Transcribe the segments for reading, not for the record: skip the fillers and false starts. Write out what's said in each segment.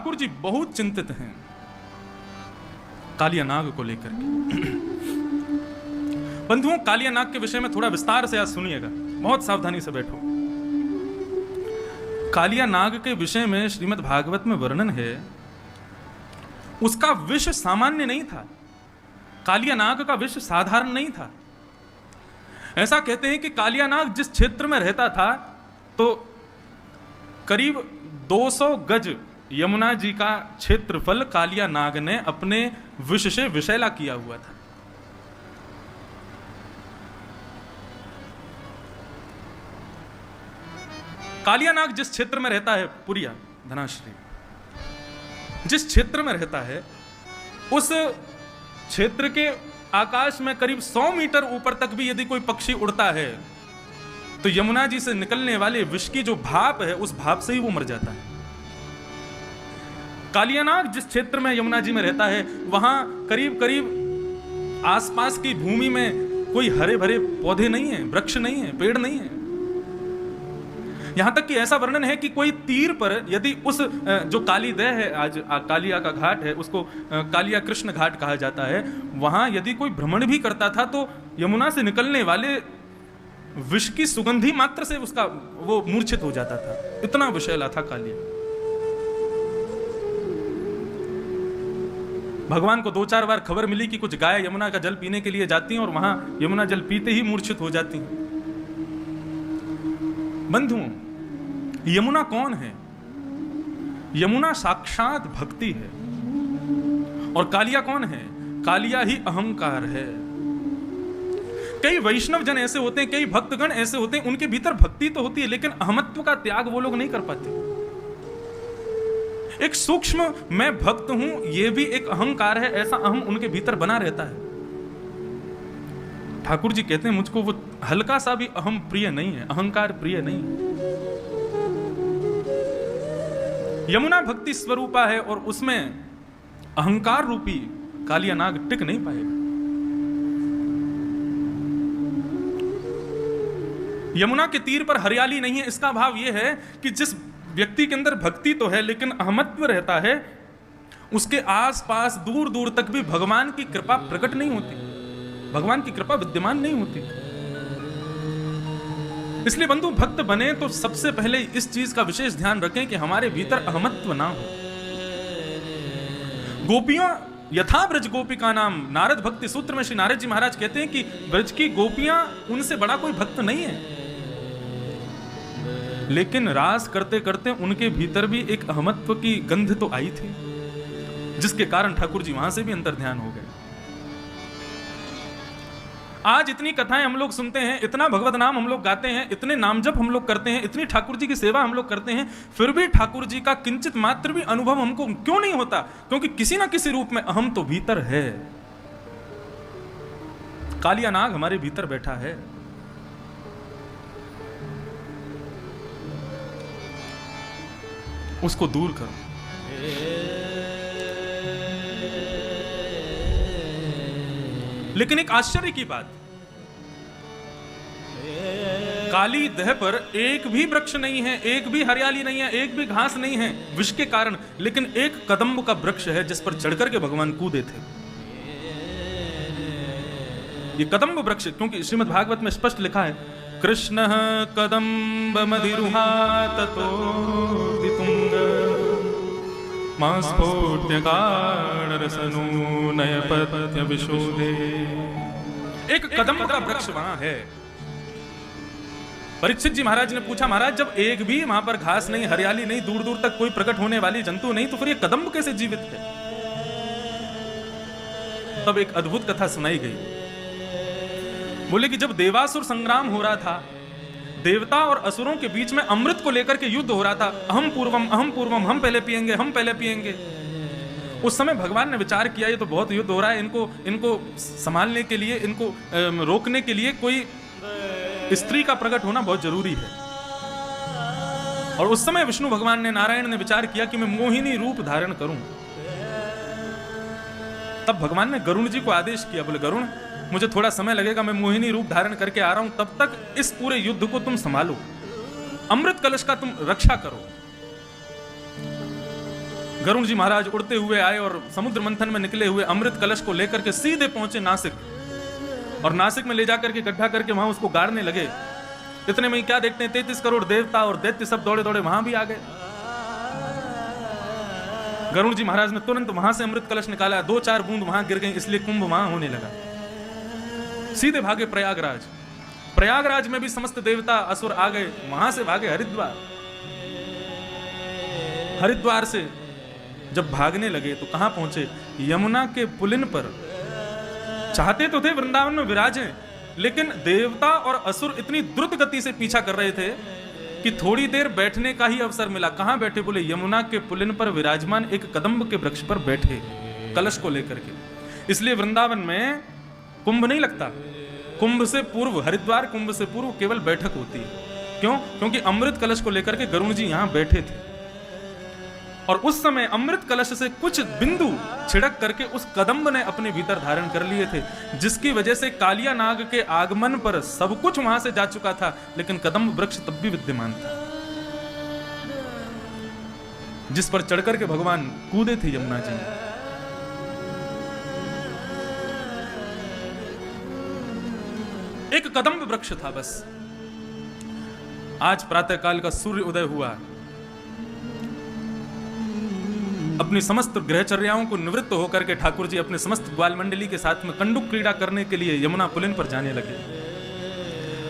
ठाकुर जी बहुत चिंतित हैं कालिया नाग को लेकर के। बंधुओं, कालिया नाग के विषय में थोड़ा विस्तार से आज सुनिएगा, बहुत सावधानी से बैठो। कालिया नाग के विषय में श्रीमद् भागवत में वर्णन है, उसका विष सामान्य नहीं था। कालिया नाग का विष साधारण नहीं था। ऐसा कहते हैं कि कालिया नाग जिस क्षेत्र में रहता था तो करीब 200 गज यमुना जी का क्षेत्रफल कालिया नाग ने अपने विष से विषैला किया हुआ था। कालिया नाग जिस क्षेत्र में रहता है, पुरिया धनाश्री, जिस क्षेत्र में रहता है, उस क्षेत्र के आकाश में करीब 100 मीटर ऊपर तक भी यदि कोई पक्षी उड़ता है तो यमुना जी से निकलने वाले विष की जो भाप है, उस भाप से ही वो मर जाता है। कालिया नाग जिस क्षेत्र में यमुना जी में रहता है, वहां करीब करीब आसपास की भूमि में कोई हरे भरे पौधे नहीं है, वृक्ष नहीं है, पेड़ नहीं है। यहां तक कि ऐसा वर्णन है कि कोई तीर पर यदि उस जो काली दह है, आज कालिया का घाट है, उसको कालिया कृष्ण घाट कहा जाता है, वहां यदि कोई भ्रमण भी करता था तो यमुना से निकलने वाले विष की सुगंधी मात्र से उसका वो मूर्छित हो जाता था। इतना विषैला था कालिया। भगवान को 2-4 बार खबर मिली कि कुछ गाय यमुना का जल पीने के लिए जाती हैं और वहां यमुना जल पीते ही मूर्छित हो जाती हैं। बंधुओं, यमुना कौन है? यमुना साक्षात भक्ति है। और कालिया कौन है? कालिया ही अहंकार है। कई वैष्णव जन ऐसे होते हैं, कई भक्तगण ऐसे होते हैं, उनके भीतर भक्ति तो होती है लेकिन अहमत्व का त्याग वो लोग नहीं कर पाते। एक सूक्ष्म मैं भक्त हूं, यह भी एक अहंकार है, ऐसा अहम उनके भीतर बना रहता है। ठाकुर जी कहते हैं मुझको वो हल्का सा भी अहम प्रिय नहीं है, अहंकार प्रिय नहीं है। यमुना भक्ति स्वरूपा है और उसमें अहंकार रूपी कालिया नाग टिक नहीं पाएगा। यमुना के तीर पर हरियाली नहीं है, इसका भाव यह है कि जिस व्यक्ति के अंदर भक्ति तो है लेकिन अहमत्व रहता है, उसके आसपास दूर दूर तक भी भगवान की कृपा प्रकट नहीं होती, भगवान की कृपा विद्यमान नहीं होती। इसलिए बंधु, भक्त बने तो सबसे पहले इस चीज का विशेष ध्यान रखें कि हमारे भीतर अहमत्व ना हो। गोपियों यथा ब्रज गोपिका नाम, नारद भक्ति सूत्र में श्री नारद जी महाराज कहते हैं कि ब्रज की गोपियां उनसे बड़ा कोई भक्त नहीं है, लेकिन रास करते करते उनके भीतर भी एक अहमत्व की गंध तो आई थी, जिसके कारण ठाकुर जी वहां से भी अंतर्ध्यान हो गए। आज इतनी कथाएं हम लोग सुनते हैं, इतना भगवत नाम हम लोग गाते हैं, इतने नाम जप हम लोग करते हैं, इतनी ठाकुर जी की सेवा हम लोग करते हैं, फिर भी ठाकुर जी का किंचित मात्र भी अनुभव हमको क्यों नहीं होता? क्योंकि किसी ना किसी रूप में अहम तो भीतर है। कालिया नाग हमारे भीतर बैठा है। उसको दूर करो। लेकिन एक आश्चर्य की बात, काली दह पर एक भी वृक्ष नहीं है, एक भी हरियाली नहीं है, एक भी घास नहीं है विष के कारण, लेकिन एक कदम्ब का वृक्ष है जिस पर चढ़कर के भगवान कूदे थे। ये कदम्ब वृक्ष, क्योंकि श्रीमद् भागवत में स्पष्ट लिखा है, कृष्ण कदम्ब मधिरुहा ततो दितुंग मास्फोट्यकाणरसनूनयपत्य विशोधे। एक कदम्ब का वृक्ष वहां है। परीक्षित जी महाराज ने पूछा, महाराज जब एक भी वहां पर घास नहीं, हरियाली नहीं, दूर दूर तक कोई प्रकट होने वाली जंतु नहीं, तो फिर ये कदम्ब कैसे जीवित है? तब एक अद्भुत कथा सुनाई गई। बोले कि जब देवासुर संग्राम हो रहा था, देवता और असुरों के बीच में अमृत को लेकर के युद्ध हो रहा था, अहम पूर्वम, हम पहले पिएंगे, हम पहले पिएंगे। उस समय भगवान ने विचार किया, ये तो बहुत युद्ध हो रहा है, इनको संभालने के लिए, इनको रोकने के लिए कोई स्त्री का प्रकट होना बहुत जरूरी है। और उस समय विष्णु भगवान ने, नारायण ने विचार किया कि मैं मोहिनी रूप धारण करूं। तब भगवान ने गरुण जी को आदेश किया, बोले गरुण मुझे थोड़ा समय लगेगा, मैं मोहिनी रूप धारण करके आ रहा हूं, तब तक इस पूरे युद्ध को तुम संभालो, अमृत कलश का तुम रक्षा करो। गरुड़ जी महाराज उड़ते हुए आए और समुद्र मंथन में निकले हुए अमृत कलश को लेकर के सीधे पहुंचे नासिक, और नासिक में ले जाकर के गड्ढा करके वहां उसको गाड़ने लगे। इतने में ही क्या देखते हैं, 33 करोड़ देवता और दैत्य सब दौड़े दौड़े वहां भी आ गए। गरुड़ जी महाराज ने तुरंत वहां से अमृत कलश निकाला, 2-4 बूंद वहां गिर गई, इसलिए कुंभ वहां होने लगा। सीधे भागे प्रयागराज। प्रयागराज में भी समस्त देवता असुर आ गए, वहां से भागे हरिद्वार। हरिद्वार से जब भागने लगे तो कहां पहुंचे, यमुना के पुलिन पर। चाहते तो थे वृंदावन में विराजें, लेकिन देवता और असुर इतनी द्रुत गति से पीछा कर रहे थे कि थोड़ी देर बैठने का ही अवसर मिला। कहां बैठे, बोले यमुना के पुलिन पर विराजमान एक कदम्ब के वृक्ष पर बैठे कलश को लेकर के। इसलिए वृंदावन में कुंभ नहीं लगता। कुंभ से पूर्व, हरिद्वार कुंभ से पूर्व केवल बैठक होती है। क्यों? क्योंकि अमृत कलश को लेकर के गरुड़ जी यहां बैठे थे, और उस समय अमृत कलश से कुछ बिंदु छिड़क करके उस कदम्ब ने अपने भीतर धारण कर लिए थे, जिसकी वजह से कालिया नाग के आगमन पर सब कुछ वहां से जा चुका था, लेकिन कदम्ब वृक्ष तब भी विद्यमान था, जिस पर चढ़कर के भगवान कूदे थे यमुना जी। एक कदम्ब वृक्ष था बस। आज प्रातः काल का सूर्य उदय हुआ, अपनी समस्त गृहचर्याओं को निवृत्त होकर के ठाकुर जी अपने समस्त ग्वाल मंडली के साथ में कंडुक क्रीड़ा करने के लिए यमुना पुलिन पर जाने लगे।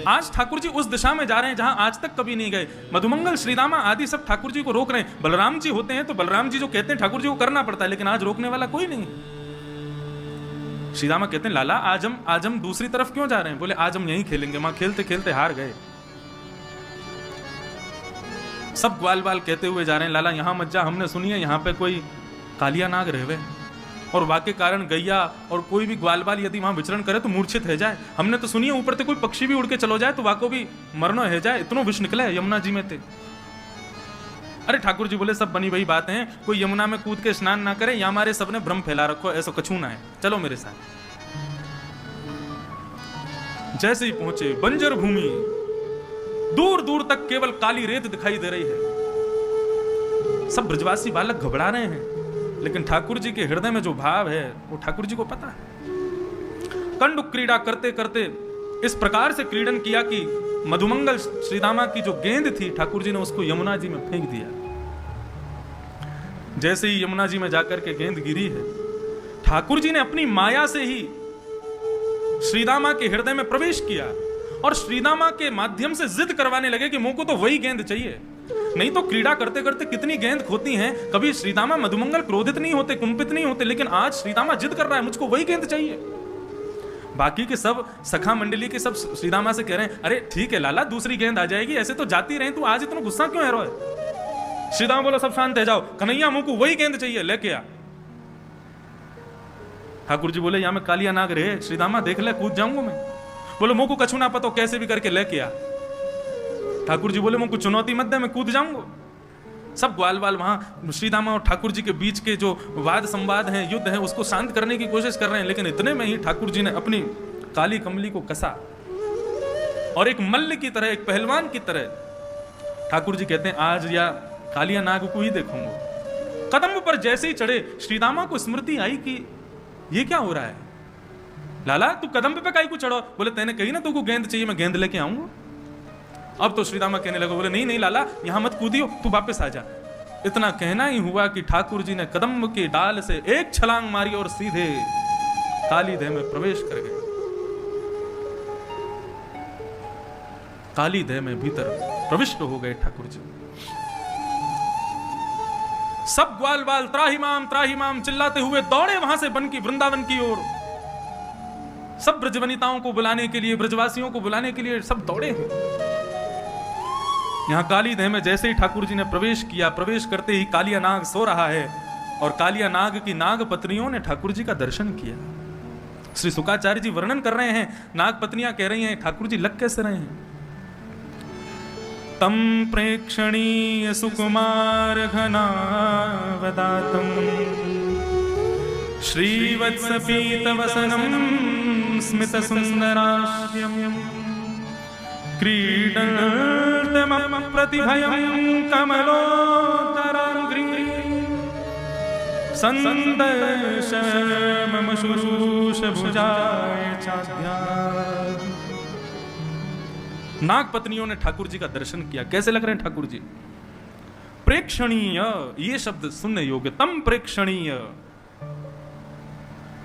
आज ठाकुर जी उस दिशा में जा रहे हैं जहां आज तक कभी नहीं गए। मधुमंगल, श्रीदामा आदि सब ठाकुर जी को रोक रहे हैं। बलराम जी होते हैं तो बलराम जी जो कहते हैं ठाकुर जी को करना पड़ता है, लेकिन आज रोकने वाला कोई नहीं। श्रीदामा कहते हैं लाला आज हम दूसरी तरफ क्यों जा रहे हैं? बोले आज हम यहीं खेलेंगे। वहां खेलते खेलते हार गए। सब ग्वाल बाल कहते हुए जा रहे हैं लाला यहां मत जा, हमने सुनी है यहां पे कोई कालिया नाग रहवे, और वाके कारण गैया और कोई भी ग्वाल बाल यदि वहां विचरण करे तो मूर्छित है जाए। हमने तो सुनी है ऊपर से कोई पक्षी भी उड़ के चलो जाए तो वाको भी मरनो है जाए, इतनो विष निकला है यमुना जी में थे। अरे ठाकुर जी बोले सब बनी वही बात है, कोई यमुना में कूद के स्नान ना करे, या हमारे सबने भ्रम फैला रखो, ऐसा कछू ना है, चलो मेरे साथ। जैसे ही पहुंचे बंजर भूमि, दूर दूर तक केवल काली रेत दिखाई दे रही है। सब ब्रजवासी बालक घबरा रहे हैं, लेकिन ठाकुर जी के हृदय में जो भाव है वो ठाकुर जी को पता है। कंडुक क्रीड़ा करते करते इस प्रकार से क्रीडन किया कि मधुमंगल श्रीदामा की जो गेंद थी ठाकुर जी ने उसको यमुना जी में फेंक दिया। जैसे ही यमुना जी में जाकर के गेंद गिरी है, ठाकुर जी ने अपनी माया से ही श्रीदामा के हृदय में प्रवेश किया और श्रीदामा के माध्यम से जिद करवाने लगे कि मुझको तो वही गेंद चाहिए। नहीं तो क्रीड़ा करते करते कितनी गेंद खोती हैं, कभी श्रीदामा मधुमंगल क्रोधित नहीं होते, कुंपित नहीं होते, लेकिन आज श्रीदामा जिद कर रहा है मुझको वही गेंद चाहिए। बाकी के सब सखा मंडली के सब श्रीदामा से कह रहे हैं अरे ठीक है लाला दूसरी गेंद आ जाएगी, ऐसे तो जाती रहे, तू आज इतना गुस्सा क्यों है रोए? श्रीदामा बोला सब शांत है जाओ, कन्हैया मुझको वही गेंद चाहिए, लेके आ। ठाकुर जी बोले यहां में कालिया नाग रहे, श्रीदामा देख ले कूद जाऊंगा मैं। बोले मुझको कछु ना पता, कैसे भी करके लेके आ। ठाकुर जी बोले मुझको चुनौती मत दे, मैं कूद जाऊंगा। सब ग्वाल बाल वहां श्रीदामा और ठाकुर जी के बीच के जो वाद संवाद हैं, युद्ध है, उसको शांत करने की कोशिश कर रहे हैं, लेकिन इतने में ही ठाकुर जी ने अपनी काली कमली को कसा और एक मल्ल की तरह, एक पहलवान की तरह ठाकुर जी कहते हैं आज या कालिया नाग को ही देखूंगा। कदम पर जैसे ही चढ़े श्रीदामा को स्मृति आई कि ये क्या हो रहा है लाला, तू कदम पे काई को चढ़ो? बोले तेने कही ना तुमको गेंद चाहिए, मैं गेंद लेके आऊंगा। अब तो श्रीदामा कहने लगे, बोले नहीं नहीं लाला यहां मत कूदियो, तू वापस आ जा। इतना कहना ही हुआ कि ठाकुर जी ने कदम के डाल से एक छलांग मारी और सीधे काली देह में प्रवेश कर गए। काली देह में भीतर प्रविष्ट हो गए ठाकुर जी। सब ग्वाल बाल त्राही माम चिल्लाते हुए दौड़े वहां से बन की वृंदावन की ओर। सब ब्रजवनिताओं को बुलाने के लिए, ब्रजवासियों को बुलाने के लिए सब दौड़े हैं। यहां काली देह में जैसे ही ठाकुर जी ने प्रवेश किया, प्रवेश करते ही कालिया नाग सो रहा है और कालिया नाग की नाग पत्नियों ने ठाकुर जी का दर्शन किया। श्री शुकाचार्य जी वर्णन कर रहे हैं, नाग पत्नियां कह रही हैं ठाकुर जी लग कैसे रहे हैं। तम प्रेक्षणीय सुकुमार घनावदातम श्रीवत्स पीतवसनम स्मित सुंदराश्यम क्रीडन्तम प्रतिभयं कमलोदरांग्री संदर्श मम शुश्रूष भुजाए चाध्या। नाग पत्नियों ने ठाकुर जी का दर्शन किया। कैसे लग रहे हैं ठाकुर जी? प्रेक्षणीय, ये शब्द सुनने योग्य। तम प्रेक्षणीय।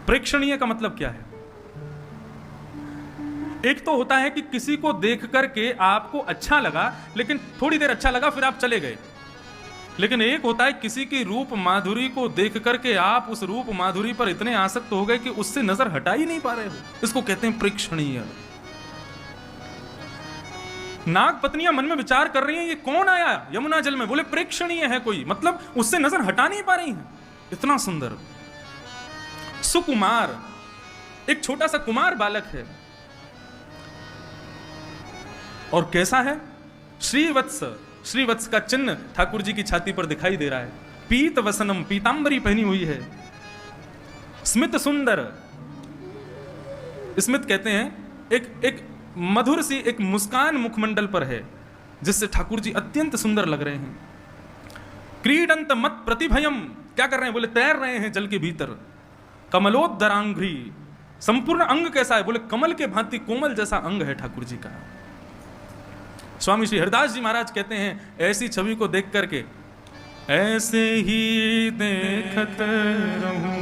प्रेक्षणीय का मतलब क्या है? एक तो होता है कि किसी को देख करके आपको अच्छा लगा, लेकिन थोड़ी देर अच्छा लगा, फिर आप चले गए। लेकिन एक होता है किसी की रूप माधुरी को देख करके आप उस रूप माधुरी पर इतने आसक्त हो गए कि उससे नजर हटा ही नहीं पा रहे हो। इसको कहते हैं प्रेक्षणीय। नाग पत्नियां मन में विचार कर रही हैं, ये कौन आया यमुना जल में? बोले प्रेक्षणीय है कोई, मतलब उससे नजर हटा नहीं पा रही हैं। इतना सुंदर सुकुमार, एक छोटा सा कुमार बालक है। और कैसा है? श्रीवत्स, श्रीवत्स का चिन्ह ठाकुर जी की छाती पर दिखाई दे रहा है। पीत वसनम, पीतांबरी पहनी हुई है। स्मित सुंदर, स्मित कहते हैं एक मधुर सी एक मुस्कान मुखमंडल पर है, जिससे ठाकुर जी अत्यंत सुंदर लग रहे हैं। क्रीडंत मत प्रतिभयम, क्या कर रहे हैं? बोले तैर रहे हैं जल के भीतर। कमलोद्धरांघ्री, संपूर्ण अंग कैसा है? बोले कमल के भांति कोमल जैसा अंग है ठाकुर जी का। स्वामी श्री हरिदास जी महाराज कहते हैं, ऐसी छवि को देख करके ऐसे ही देखत रहूं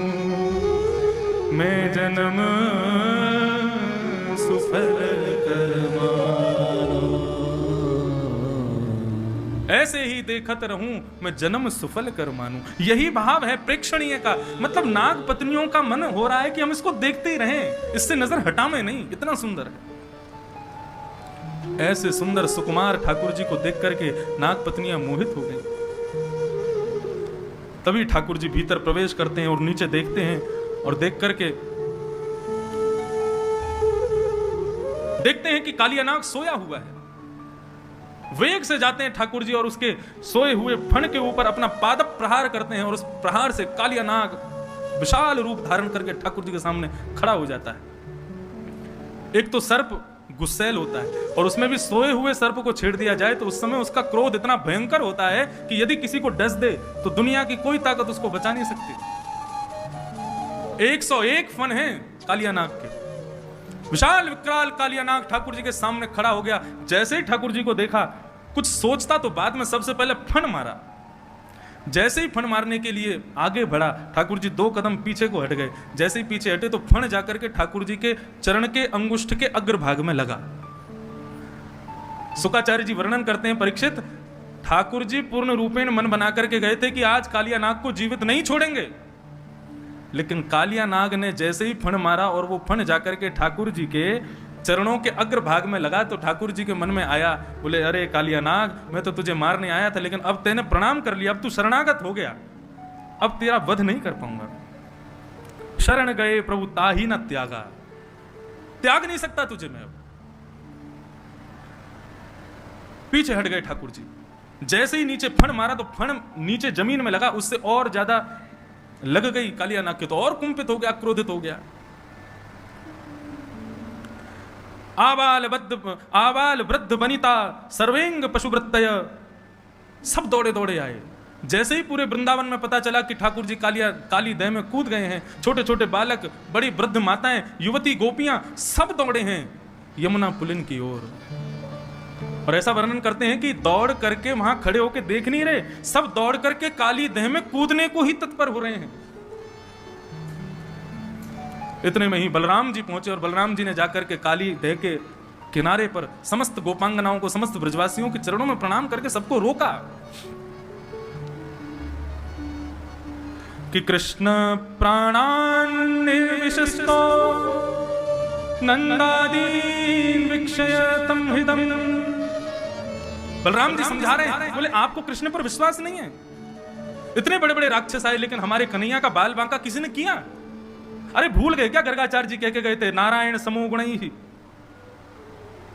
मैं जन्म सुफल कर मानो। ऐसे ही देखत रहूं मैं जन्म सुफल कर मानूं। यही भाव है प्रेक्षणीय का। मतलब नाग पत्नियों का मन हो रहा है कि हम इसको देखते ही रहें, इससे नजर हटावे नहीं, इतना सुंदर है। ऐसे सुंदर सुकुमार ठाकुर जी को देख करके नाग पत्नियां मोहित हो गई। तभी ठाकुर जी भीतर प्रवेश करते हैं और नीचे देखते हैं, और देख करके देखते हैं कि कालिया नाग सोया हुआ है। वेग से जाते हैं ठाकुर जी और उसके सोए हुए फण के ऊपर अपना पादप प्रहार करते हैं, और उस प्रहार से कालिया नाग विशाल रूप धारण करके ठाकुर जी के सामने खड़ा हो जाता है। एक तो सर्प गुस्सैल होता है, और उसमें भी सोए हुए सर्प को छेड़ दिया जाए तो उस समय उसका क्रोध इतना भयंकर होता है कि यदि किसी को डस दे तो दुनिया की कोई ताकत उसको बचा नहीं सकती। 101 फन हैं कालिया नाग के। विशाल विकराल कालिया नाग ठाकुर जी के सामने खड़ा हो गया। जैसे ही ठाकुर जी को देखा, कुछ सोचता तो बाद में सबसे पहले फन मारा। जैसे ही फन मारने के लिए आगे बढ़ा, ठाकुर जी 2 कदम पीछे को हट गए। जैसे ही पीछे हटे तो फन जाकर के ठाकुर जी के चरण के अंगुष्ठ के अग्रभाग में लगा। शुकाचार्य जी वर्णन करते हैं, परीक्षित, ठाकुर जी पूर्ण रूपेण मन बना करके गए थे कि आज कालिया नाग को जीवित नहीं छोड़ेंगे, लेकिन कालिया नाग ने जैसे ही फन मारा और वो फन जाकर के ठाकुर जी के चरणों के अग्रभाग में लगा, तो ठाकुर जी के मन में आया, बोले अरे कालिया नाग, मैं तो तुझे मारने आया था, लेकिन अब तेने प्रणाम कर लिया, अब तू शरणागत हो गया, अब तेरा वध नहीं कर पाऊंगा। शरण गए प्रभु ताही न त्यागा, त्याग नहीं सकता तुझे मैं। अब पीछे हट गए ठाकुर जी। जैसे ही नीचे फण मारा तो फण नीचे जमीन में लगा, उससे और ज्यादा लग गई कालिया नाग के, तो और कुंपित हो गया, क्रोधित हो गया। आबाल वृद्ध बनिता सर्वेंग पशुवृत्तय, सब दौड़े दौड़े आए। जैसे ही पूरे वृंदावन में पता चला कि ठाकुर जी काली दह में कूद गए हैं, छोटे छोटे बालक, बड़ी वृद्ध माताएं, युवती, गोपियां सब दौड़े हैं यमुना पुलिन की ओर। और ऐसा वर्णन करते हैं कि दौड़ करके वहां खड़े होकर देख नहीं रहे, सब दौड़ करके काली दह में कूदने को ही तत्पर हो रहे हैं। इतने में ही बलराम जी पहुंचे, और बलराम जी ने जाकर के काली दह के किनारे पर समस्त गोपांगनाओं को, समस्त ब्रजवासियों के चरणों में प्रणाम करके सबको रोका कि कृष्ण प्राणान् निर्विशस्तो नंदादीन विक्षय तम हृदम। बलराम जी समझा रहे हैं, बोले आपको कृष्ण पर विश्वास नहीं है। इतने बड़े बड़े राक्षस आए, लेकिन हमारे कन्हैया का बाल बांका किसी ने किया? अरे भूल गए क्या गर्गाचार्य जी कह के गए थे, नारायण समो गुण ही,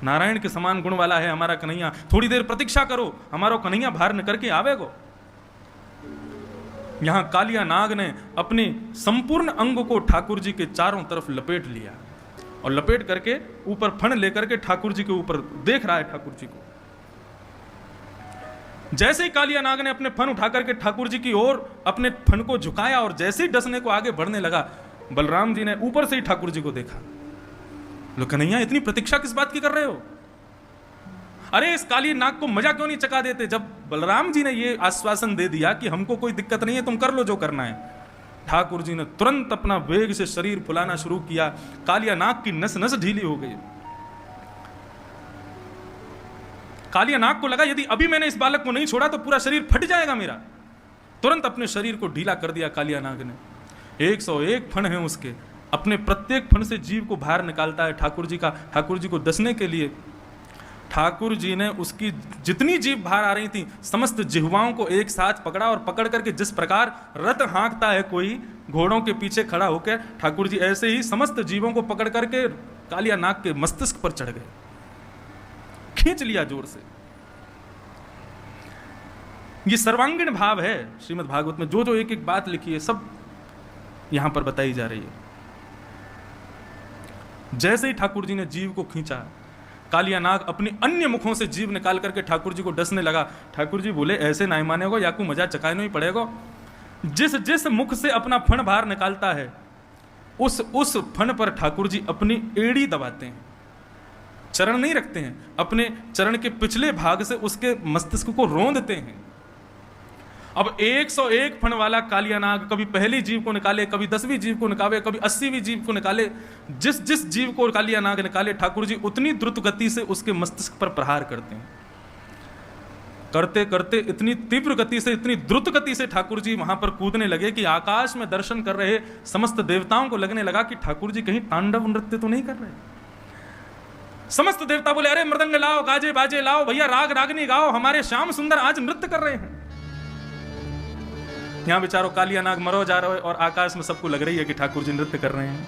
नारायण के समान गुण वाला है हमारा कन्हैया, थोड़ी देर प्रतीक्षा करो, हमारा कन्हैया बाहर न करके आवेगो। यहां कालिया नाग ने अपने संपूर्ण अंग को ठाकुर जी के चारों तरफ लपेट लिया, और लपेट करके ऊपर फण लेकर के ठाकुर जी के ऊपर देख रहा है ठाकुर जी को। जैसे ही कालिया नाग ने अपने फन उठा करके ठाकुर जी की ओर अपने फन को झुकाया और जैसे ही डसने को आगे बढ़ने लगा, बलराम जी ने ऊपर से ही ठाकुर जी को देखा। लोग कन्हैया इतनी प्रतीक्षा किस बात की कर रहे हो? अरे इस काली नाग को मजा क्यों नहीं चका देते? जब बलराम जी ने ये आश्वासन दे दिया कि हमको कोई दिक्कत नहीं है, तुम कर लो जो करना है, ठाकुर जी ने तुरंत अपना वेग से शरीर फुलाना शुरू किया। कालिया नाग की नस नस ढीली हो गई। कालिया नाग को लगा यदि अभी मैंने इस बालक को नहीं छोड़ा तो पूरा शरीर फट जाएगा मेरा। तुरंत अपने शरीर को ढीला कर दिया कालिया नाग ने। 101 फण हैं उसके, अपने प्रत्येक फण से जीव को बाहर निकालता है ठाकुर जी का, ठाकुर जी को डसने के लिए। ठाकुर जी ने उसकी जितनी जीभ बाहर आ रही थी समस्त जिह्वाओं को एक साथ पकड़ा और पकड़ करके जिस प्रकार रथ हाँकता है कोई घोड़ों के पीछे खड़ा होकर, ठाकुर जी ऐसे ही समस्त जीवों को पकड़ करके कालिया नाग के मस्तिष्क पर चढ़ गए, खींच लिया जोर से। ये सर्वांगीण भाव है श्रीमद् भागवत में। जो जो एक एक बात लिखी है सब यहां पर बताई जा रही है। जैसे ही ठाकुर जी ने जीव को खींचा, कालिया नाग अपनी अन्य मुखों से जीव निकाल करके ठाकुर जी को डसने लगा। ठाकुर जी बोले ऐसे नहीं मानेगो, याकू मजा चकाने ही पड़ेगा। जिस जिस मुख से अपना फण बाहर निकालता है उस फण पर ठाकुर जी अपनी एड़ी दबाते हैं, चरण नहीं रखते हैं, अपने चरण के पिछले भाग से उसके मस्तिष्क को रोंदते हैं। अब 101 फण वाला कालिया नाग कभी पहली जीव को निकाले, कभी 10वीं जीव को निकाले, कभी 80वीं जीव को निकाले। जिस जिस जीव को कालिया नाग निकाले ठाकुर जी उतनी द्रुत गति से उसके मस्तिष्क पर प्रहार करते हैं। करते करते इतनी तीव्र गति से, इतनी द्रुत गति से ठाकुर जी वहां पर कूदने लगे कि आकाश में दर्शन कर रहे समस्त देवताओं को लगने लगा कि ठाकुर जी कहीं तांडव नृत्य तो नहीं कर रहे। समस्त देवता बोले अरे मृदंग लाओ, गाजे बाजे लाओ, भैया राग रागनी गाओ, हमारे श्याम सुंदर आज नृत्य कर रहे हैं। यहां बेचारो कालिया नाग मरो जा रहा है और आकाश में सबको लग रही है कि ठाकुर जी नृत्य कर रहे हैं।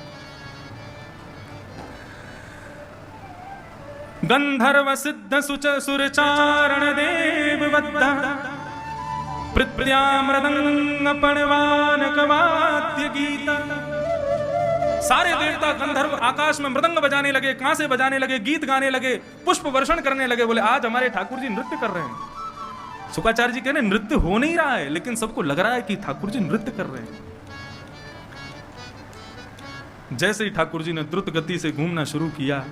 गंधर्व सिद्ध सुच सुरचारण देव बद्धा पृथ्व्या मृदंग पणवान कवाद्य गीता। सारे देवता गंधर्व आकाश में मृदंग बजाने लगे, कांसे बजाने लगे, गीत गाने लगे, पुष्प वर्षण करने लगे। बोले आज हमारे ठाकुर जी नृत्य कर रहे हैं। शुक्राचार्य जी कह रहे नृत्य हो नहीं रहा है, लेकिन सबको लग रहा है कि ठाकुर जी नृत्य कर रहे हैं। जैसे ही ठाकुर जी ने द्रुत गति से घूमना शुरू किया,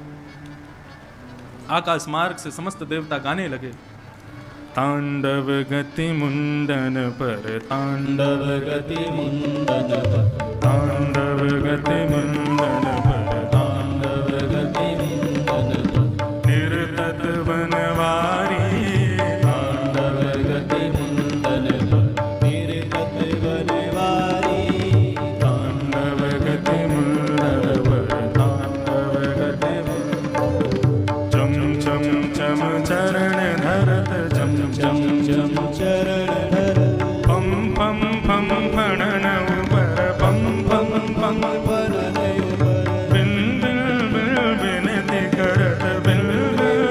आकाश मार्ग से समस्त देवता गाने लगे। तांडव गति मुंडन पर, तांडव गति मुंडन पर, तांडव गति मुंडन पर, तांडव गति मुंडन पर, निर्तत बनवारी, तांडव गति मुंडन पर, निर्तत बनवारी, तांडव गति मुंडन पर, तांडव गति चम चम चम चरण धरत, चम चम चम चरण धरत, पम पम पम फणन ऊपर, पम पम पम फणन ऊपर, बिन बिन बिन बिनति करत, बिन बिन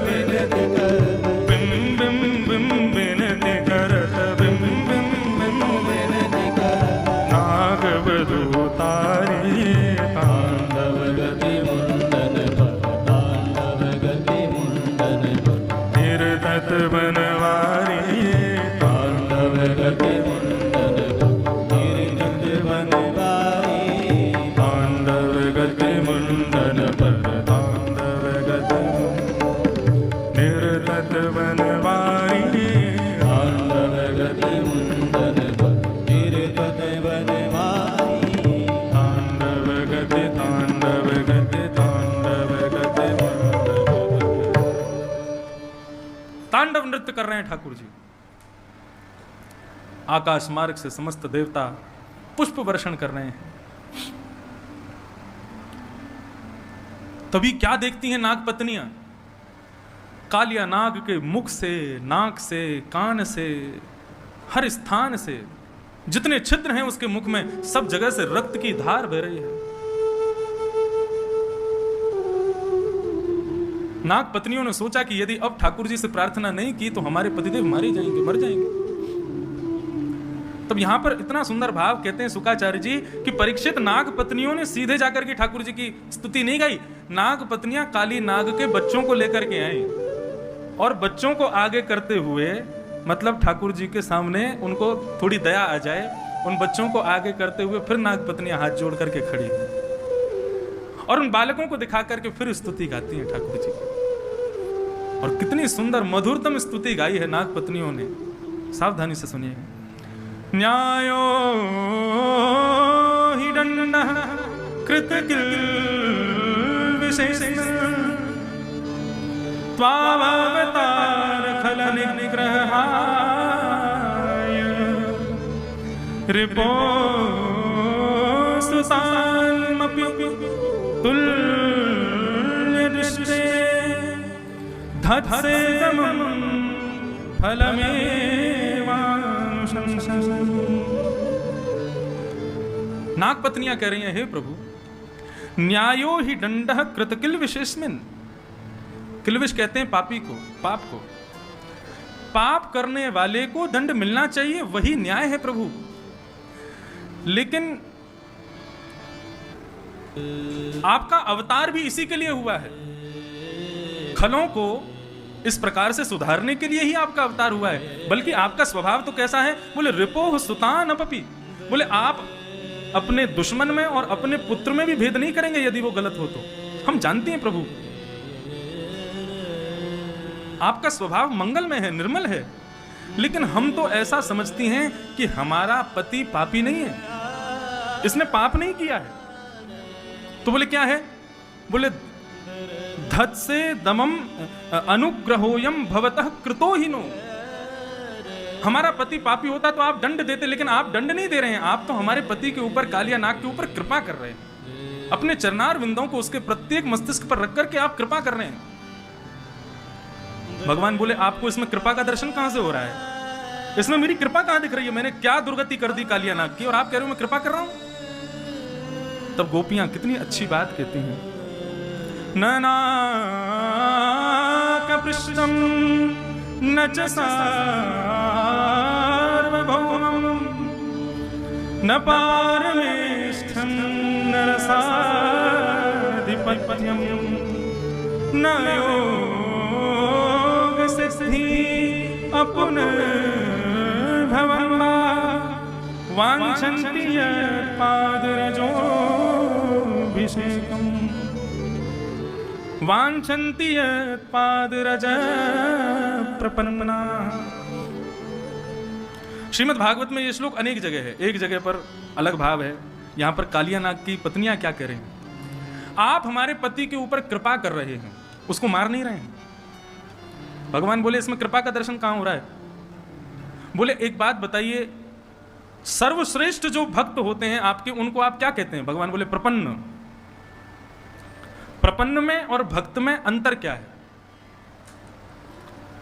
बिनति करत, बिन बिन बिन बिनति करत, बिन बिन बिन बिनति करत, नाग बधू तारी, तांडव गति मुंडन पर, तांडव गति मुंडन पर, निर्तत बनवारी, तांडव गति मुंडन पर, निर्तत बनवारी, तांडव गति मुंडन पर, तांडव गति निर्तत बनवारी, तांडव गति मुंडन पर, निर्तत बनवारी, तांडव गति तांडव गति तांडव गति तांडव नृत्य कर रहे हैं ठाकुर जी। आकाश मार्ग से समस्त देवता पुष्प वर्षण कर रहे हैं। तभी क्या देखती हैं नाग पत्नियां? कालिया नाग के मुख से, नाक से, कान से, हर स्थान से जितने छिद्र हैं उसके मुख में सब जगह से रक्त की धार बह रही है। नाग पत्नियों ने सोचा कि यदि अब ठाकुर जी से प्रार्थना नहीं की तो हमारे पतिदेव मारे जाएंगे, मर जाएंगे। तब यहां पर इतना सुंदर भाव कहते हैं शुक्राचार्य जी कि परीक्षित नाग पत्नियों ने सीधे जाकर के ठाकुर जी की स्तुति नहीं गाई। नाग पत्नियां काली नाग के बच्चों को लेकर के आई और बच्चों को आगे करते हुए मतलब ठाकुर जी के सामने उनको थोड़ी दया आ जाए, उन बच्चों को आगे करते हुए फिर नागपत्नियां हाथ जोड़ करके खड़ी हैं और उन बालकों को दिखा करके फिर स्तुति गाती हैं ठाकुर जी की। और कितनी सुंदर मधुरतम स्तुति गाई है नागपत्नियों ने, सावधानी से सुनिए। न्यायो हि दंडः कृतकिल्बिषेण त्वावतार खल निग्रहाय रिपो सुतान्मपि तुल्यदृष्टे धत्सेदमं फलमेवानुशंसन्। नागपत्नियां कह रही हैं, हे प्रभु, न्यायो ही दंडः कृतकिल विशेषमिन। किल्विष कहते हैं पापी को, पाप को। पाप करने वाले को दंड मिलना चाहिए, वही न्याय है प्रभु। लेकिन आपका अवतार भी इसी के लिए हुआ है, खलों को इस प्रकार से सुधारने के लिए ही आपका अवतार हुआ है। बल्कि आपका स्वभाव तो कैसा है, बोले रिपोह सुतान अपपि, बोले आप अपने दुश्मन में और अपने पुत्र में भी भेद नहीं करेंगे यदि वो गलत हो तो। हम जानते हैं प्रभु आपका स्वभाव मंगलमय है, निर्मल है, लेकिन हम तो ऐसा समझती हैं कि हमारा पति पापी नहीं है, इसने पाप नहीं किया है। तो बोले क्या है, बोले धत से दमम अनुग्रहोयम भवतः कृतो ही नो। हमारा पति पापी होता तो आप दंड देते, लेकिन आप दंड नहीं दे रहे हैं, आप तो हमारे पति के ऊपर, कालिया नाग के ऊपर कृपा कर रहे हैं। अपने चरनार विंदों को उसके प्रत्येक मस्तिष्क पर रख करके आप कृपा कर रहे हैं। भगवान बोले आपको इसमें कृपा का दर्शन कहां से हो रहा है, इसमें मेरी कृपा कहां दिख रही है, मैंने क्या दुर्गति कर दी कालिया नाग की और आप कह रहे हो मैं कृपा कर रहा हूं। तब गोपियां कितनी अच्छी बात कहती हैं, ननाकपृष्ठं न च सार्वभौमं न पारमेष्ठं न रसाधिपत्यं न योगसिद्धि अपुनर्भवं वा वाञ्छन्ति यत्पादरजोऽभिषेकम् वांछन्ति यत्पादरज प्रपन्ना। श्रीमद् भागवत में ये श्लोक अनेक जगह है, एक जगह पर अलग भाव है। यहां पर कालिया नाग की पत्नियां क्या कह रही हैं, आप हमारे पति के ऊपर कृपा कर रहे हैं, उसको मार नहीं रहे हैं। भगवान बोले इसमें कृपा का दर्शन कहां हो रहा है। बोले एक बात बताइए, सर्वश्रेष्ठ जो भक्त होते हैं आपके, उनको आप क्या कहते हैं। भगवान बोले प्रपन्न। प्रपन्न में और भक्त में अंतर क्या है।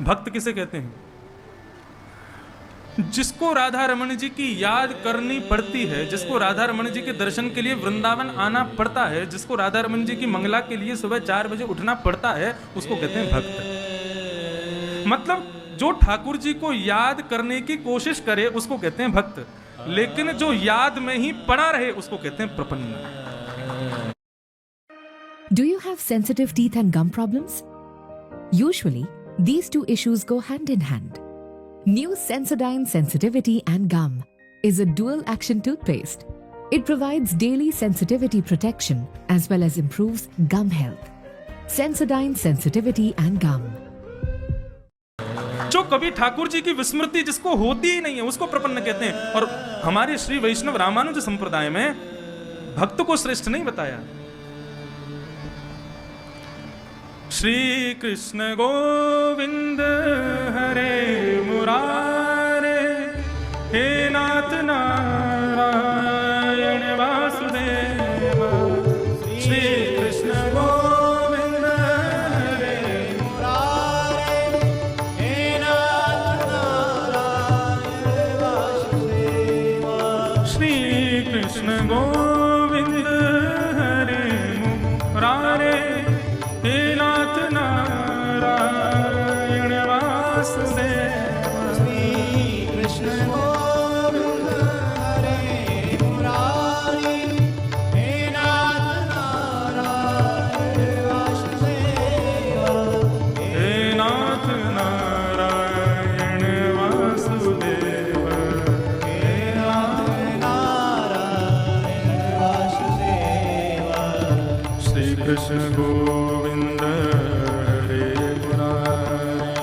भक्त किसे कहते हैं, जिसको राधा रमण जी की याद करनी पड़ती है, जिसको राधा रमण जी के दर्शन के लिए वृंदावन आना पड़ता है, जिसको राधा रमण जी की मंगला के लिए सुबह 4 बजे उठना पड़ता है, उसको कहते हैं भक्त। मतलब जो ठाकुर जी को याद करने की कोशिश करे उसको कहते हैं भक्त, लेकिन जो याद में ही पड़ा रहे उसको कहते हैं प्रपन्न। Do you have sensitive teeth and gum problems? Usually, these two issues go hand in hand. New Sensodyne Sensitivity and Gum is a dual-action toothpaste. It provides daily sensitivity protection as well as improves gum health. Sensodyne Sensitivity and Gum. जो कभी ठाकुर जी की विस्मृति जिसको होती ही नहीं है उसको प्रपन्न कहते हैं। और हमारे श्री वैष्णव रामानुज संप्रदाय में भक्त को श्रेष्ठ नहीं बताया। श्री कृष्ण गोविंद हरे मुरारे, हे नाथ नारायण वासुदेव। श्री कृष्ण गोविंद हरे मुरारे, हे नाथ नारायण वासुदेव। श्री कृष्ण गोविंद हरे मुरारे, हे नाथ नारायण वासुदेव। श्री कृष्ण गोविंद हरे मुरारी, हे नाथ नारायण वासुदेव। हे नाथ नारायण वासुदेव। कृष्ण गोविंद हरे मुरारी,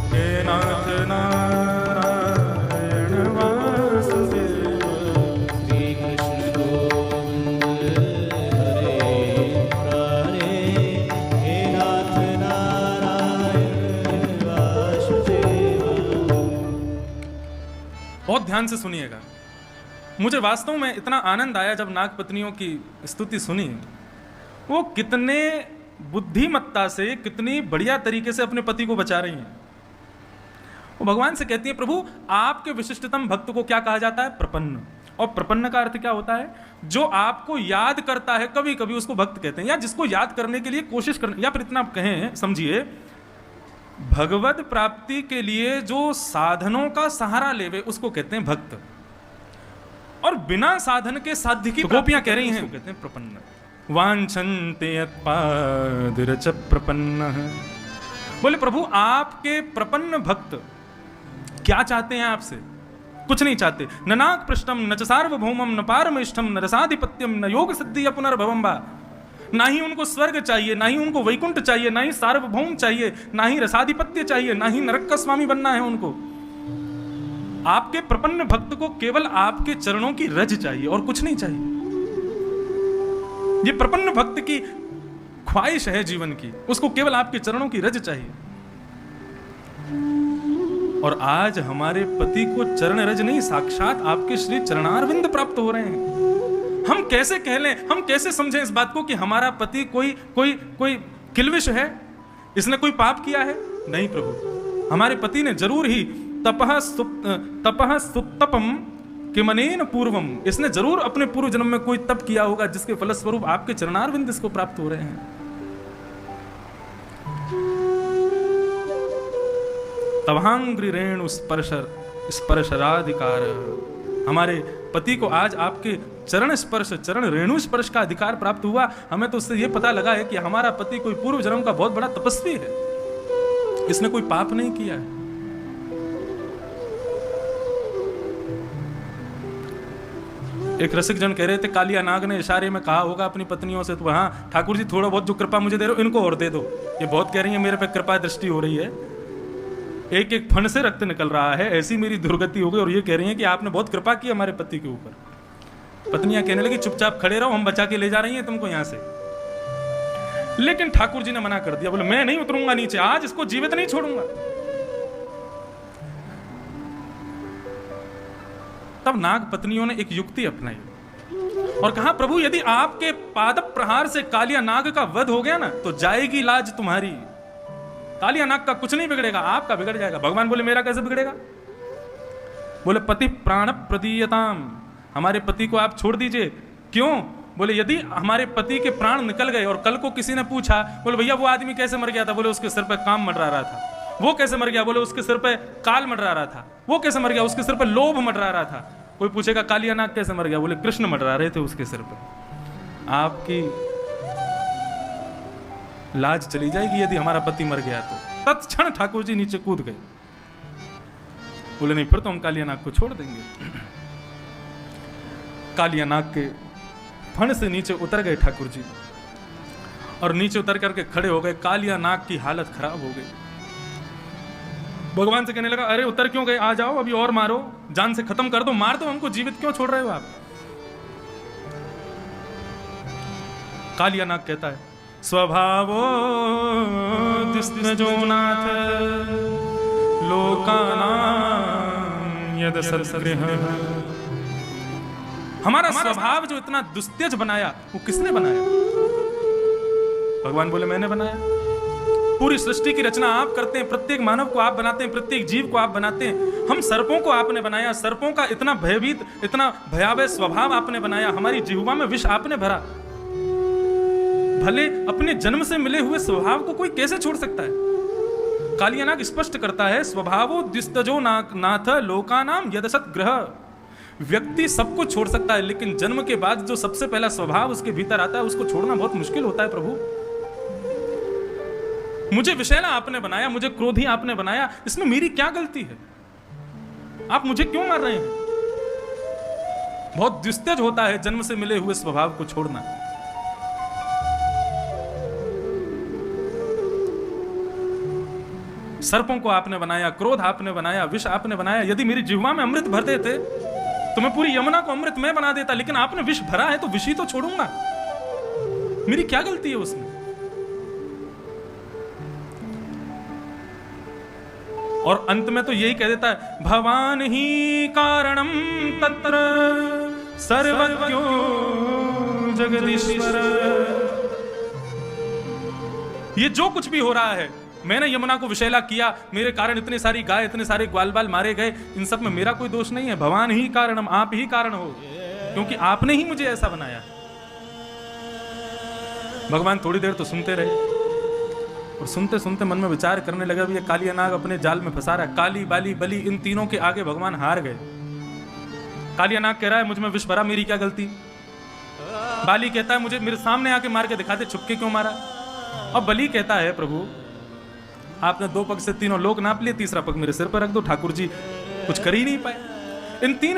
हे नाथ नारायण वासुदेव। श्री कृष्ण गोविंद हरे मुरारे, हे नाथ नारायण वासुदेव। बहुत ध्यान से सुनिएगा। मुझे वास्तव में इतना आनंद आया जब नाग पत्नियों की स्तुति सुनी। वो कितने बुद्धिमत्ता से, कितनी बढ़िया तरीके से अपने पति को बचा रही हैं। वो भगवान से कहती है, प्रभु आपके विशिष्टतम भक्त को क्या कहा जाता है? प्रपन्न। और प्रपन्न का अर्थ क्या होता है? जो आपको याद करता है, कभी कभी उसको भक्त कहते हैं, या जिसको याद करने के लिए कोशिश करने, या फिर इतना आप कहें, समझिए, भगवत प्राप्ति के लिए जो साधनों का सहारा लेवे उसको कहते हैं भक्त। और बिना साधन के साध्य की गोपियां कह रही हैं, कहते हैं प्रपन्न। वांछन्ते यत्पादरच प्रपन्न। बोले प्रभु आपके प्रपन्न भक्त क्या चाहते हैं आपसे? कुछ नहीं चाहते। न नाग पृष्ठम न च सार्वभौमम न पारमेष्ठम न रसाधिपत्यम न योग सिद्धि पुनर्भवम बा। ना ही उनको स्वर्ग चाहिए, ना ही उनको वैकुंठ चाहिए, ना ही सार्वभौम चाहिए, ना ही रसाधिपत्य चाहिए, ना ही नरक का स्वामी बनना है उनको। आपके प्रपन्न भक्त को केवल आपके चरणों की रज चाहिए और कुछ नहीं चाहिए। ये प्रपन्न भक्त की ख्वाहिश है जीवन की, उसको केवल आपके चरणों की रज चाहिए। और आज हमारे पति को चरण रज नहीं, साक्षात आपके श्री चरणारविंद प्राप्त हो रहे हैं। हम कैसे कह लें, हम कैसे समझें इस बात को कि हमारा पति कोई किल्विश है, इसने कोई पाप किया है? नहीं प्रभु, हमारे पति ने जरूर ही तपः सुतपम किमनेन पूर्वम, इसने जरूर अपने पूर्व जन्म में कोई तप किया होगा जिसके फलस्वरूप आपके चरणारविंद इसको प्राप्त हो रहे हैं। तवांग्रि रेणु स्पर्शराधिकार, हमारे पति को आज आपके चरण स्पर्श, चरण रेणु स्पर्श का अधिकार प्राप्त हुआ। हमें तो उससे यह पता लगा है कि हमारा पति कोई पूर्व जन्म का बहुत बड़ा तपस्वी है, इसने कोई पाप नहीं किया है। एक रसिक जन कह रहे थे, कालिया नाग ने इशारे में कहा होगा अपनी पत्नियों से, तो हाँ ठाकुर जी थोड़ा बहुत जो कृपा मुझे दे रहे हो इनको और दे दो। ये बहुत कह रही है मेरे पे कृपा दृष्टि हो रही है, एक एक फण से रक्त निकल रहा है, ऐसी मेरी दुर्गति हो गई। और ये कह रही है कि आपने बहुत कृपा की हमारे पति के ऊपर। पत्नियां कहने लगी चुपचाप खड़े रहो, हम बचा के ले जा रही हैं तुमको यहां से। लेकिन ठाकुर जी ने मना कर दिया, बोले मैं नहीं उतरूंगा नीचे, आज इसको जीवित नहीं छोड़ूंगा। तब नाग पत्नियों ने एक युक्ति अपनाई और कहा, प्रभु यदि आपके पाद प्रहार से कालिया नाग का वध हो गया ना तो जाएगी लाज तुम्हारी। कालिया नाग का कुछ नहीं बिगड़ेगा, आपका बिगड़ जाएगा। भगवान बोले मेरा कैसे बिगड़ेगा? बोले पति प्राण प्रदीयताम, हमारे पति को आप छोड़ दीजिए। क्यों? बोले यदि हमारे पति के प्राण निकल गए और कल को किसी ने पूछा, बोले भैया वो आदमी कैसे मर गया था? बोले उसके सिर पर काम मंडरा रहा था। वो कैसे मर गया? बोले उसके सिर पे काल मंडरा रहा था। वो कैसे मर गया? उसके सिर पे लोभ मंडरा रहा था। कोई पूछेगा कालिया नाग कैसे मर गया? बोले कृष्ण मंडरा रहे थे उसके सिर पे। आपकी लाज चली जाएगी यदि हमारा पति मर गया तो। तत्क्षण ठाकुर जी नीचे कूद गए, बोले नहीं फिर तो हम कालिया नाग को छोड़ देंगे। कालिया नाग के फण से नीचे उतर गए ठाकुर जी और नीचे उतर करके खड़े हो गए। कालिया नाग की हालत खराब हो गई। भगवान से कहने लगा, अरे उतर क्यों गए? आ जाओ अभी और मारो, जान से खत्म कर दो, मार दो हमको, जीवित क्यों छोड़ रहे हो आप? कालिया नाग कहता है, स्वभावो दिस्नजो नाथ लोकानां यद सत्गृह। हमारा स्वभाव जो इतना दुस्तेज बनाया वो किसने बनाया? भगवान बोले मैंने बनाया। पूरी सृष्टि की रचना आप करते हैं, प्रत्येक मानव को आप बनाते हैं, प्रत्येक जीव को आप बनाते हैं। हम सर्पों को आपने बनाया, सर्पों का इतना भयभीत, इतना भयावह स्वभाव आपने बनाया। हमारी जिह्वा में विष आपने भरा। भले अपने जन्म से मिले हुए स्वभाव को कोई कैसे छोड़ सकता है? कालिया नाग स्पष्ट करता है, स्वभावो द्विस्तजो नाथ लोकानाम यदसत ग्रह। व्यक्ति सबको छोड़ सकता है, लेकिन जन्म के बाद जो सबसे पहला स्वभाव उसके भीतर आता है उसको छोड़ना बहुत मुश्किल होता है। प्रभु मुझे विषैला आपने बनाया, मुझे क्रोधी आपने बनाया, इसमें मेरी क्या गलती है? आप मुझे क्यों मार रहे हैं? बहुत दुस्तेज होता है जन्म से मिले हुए स्वभाव को छोड़ना। सर्पों को आपने बनाया, क्रोध आपने बनाया, विष आपने बनाया। यदि मेरी जिह्वा में अमृत भर देते तो मैं पूरी यमुना को अमृत में बना देता, लेकिन आपने विष भरा है तो विष ही तो छोड़ूंगा। मेरी क्या गलती है उसमें? और अंत में तो यही कह देता है, भवान ही कारणम तत्र सर्वज्ञो जगदीश्वर। ये जो कुछ भी हो रहा है, मैंने यमुना को विषैला किया, मेरे कारण इतनी सारी गाय, इतने सारे ग्वाल बाल मारे गए, इन सब में मेरा कोई दोष नहीं है। भगवान ही कारणम, आप ही कारण हो, क्योंकि आपने ही मुझे ऐसा बनाया। भगवान थोड़ी देर तो सुनते रहे, और सुनते सुनते मन में विचार करने लगा, भी ये कालिया नाग अपने जाल में फंसा रहा है। काली, बाली, बली, इन तीनों के आगे भगवान हार गए। कालिया नाग कह रहा है मुझ में विष भरा, मेरी क्या गलती। बाली कहता है मुझे मेरे सामने आके मार के दिखाते, छुपके क्यों मारा। और बली कहता है प्रभु आपने 2 पग से तीनों लोक नाप लिए, तीसरा पग मेरे सिर पर रख दो, ठाकुर जी कुछ कर ही नहीं पाए। इन 3